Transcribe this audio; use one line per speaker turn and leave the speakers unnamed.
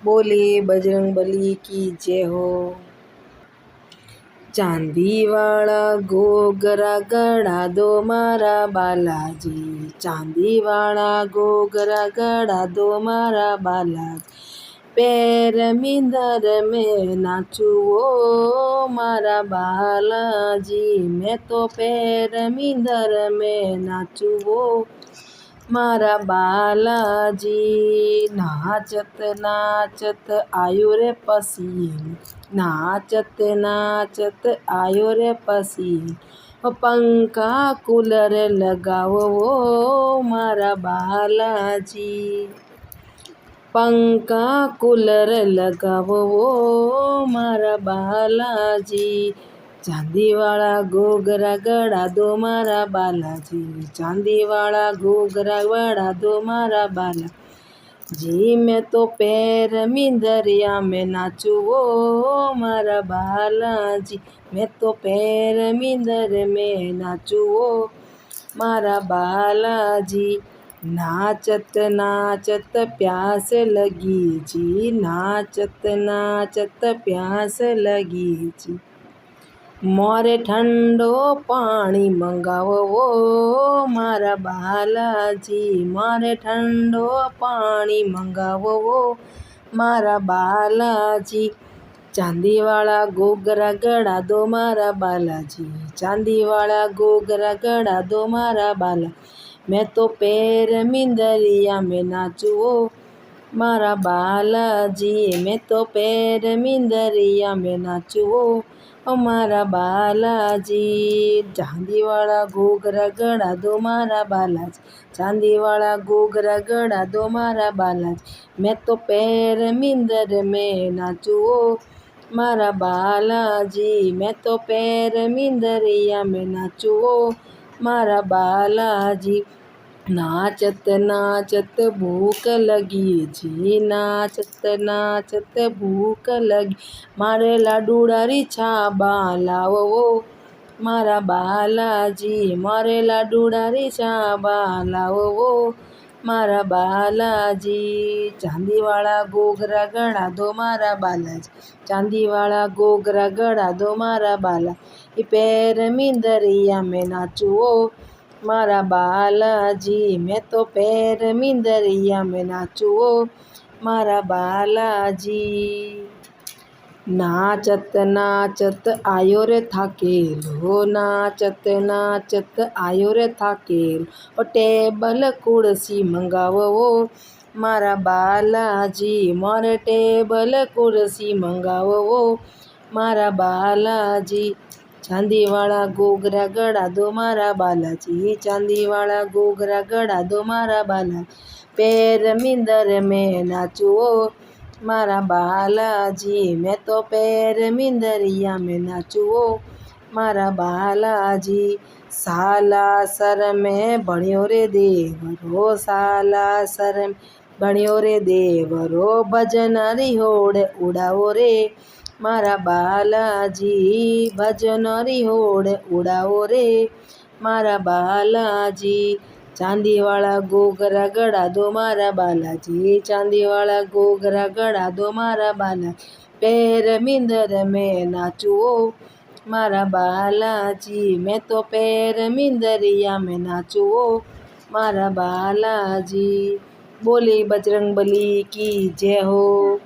बोले बजरंग बली की जय हो। चांदी वाला घोघरा गड़ा दो मारा बालाजी, चांदी वाला घोघरा गड़ा दो मारा बालाजी। पैर मिंदर में नाचू ओ मारा बालाजी, मैं तो पैर मिंदर में नाचू ओ मारा बालाजी। नाचत नाचत आयो रे पसीन, नाचत नाचत आयो रे पसीन। पंखा कूलर लगाओ ओ मारा बालाजी, पंखा कूलर लगाओ ओ मारा बालाजी। चांदी वाला घोघरा गड़ा दो मारा बालाजी, चांदी वाला घोघरा गड़ा दो मारा बालाजी। मैं तो पैर मिंदरिया में नाचू ओ मारा बालाजी, मैं तो पैर मिंदर में नाचू ओ मारा बालाजी। नाचत नाचत प्यास लगी जी, नाचत नाचत प्यास लगी जी। मोरे ठंडो पानी मंगावो ओ मारा बालाजी, मोरे ठंडो पानी मंगावो ओ मारा बालाजी। चांदी वाला घोघरा गड़ा दो मारा बालाजी, चांदी वाला घोघरा गड़ा दो मारा बाला। मैं तो पैर मिंदरिया में नाचू ओ मारा बालाजी, मैं तो पैर मिंदरिया में नाचू ओ मारा बालाजी। चांदी वाला घोघरा गड़ा दो मारा बालाजी, चांदी वाला घोघरा गड़ा दो मारा बालाजी। मैं तो पैर मिंदर में नाचू ओ मारा बालाजी, मैं तो पैर मिंदरिया में नाचू ओ मारा बालाजी। नाचत नाचत भूख लगी जी, नाचत नाचत भूख लगी। मारे लाडूड़ा री छाबा लावो ओ मारा बालाजी, मारे लाडूड़ा री छाबा लावो ओ मारा बालाजी। चांदी वाला घोघरा गड़ा दो मारा बालाजी, चांदी वाला घोघरा गड़ा दो मारा बाला। पैर मिंदरिया में नाचू ओ मारा बालाजी, मैं तो पैर मिंदरिया में नाचू ओ मारा बालाजी। नाचत नाचत आयो रे थाकेल हो, नाचत नाचत आयो रे थाकेल। टेबल कुर्सी मंगावो ओ मारा बालाजी, मोरे टेबल कुर्सी मंगावो ओ मारा बालाजी। चांदी वाला घोघरा गड़ा दो मारा बालाजी, चांदी वाला घोघरा गड़ा दो मारा बाला। पैर मिंदर में नाचू ओ मारा बालाजी, मैं तो पैर मिंदरिया में नाचू ओ मारा बालाजी। साला सर में बणियो रे देवरो, साला सर में बणियो रे देवरो। भजन री होड़ उड़ाओ रे मारा बालाजी, भजन री होड़ उड़ाओ रे मारा बालाजी। चांदी वाला घोघरा गड़ा दो मारा बालाजी, चांदी वाला घोघरा गड़ा दो मारा बाला। पैर मिंदर में नाचू ओ मारा बालाजी, मैं तो पैर मिंदरिया में नाचू ओ मारा बालाजी। बोले बजरंग बली की जय हो।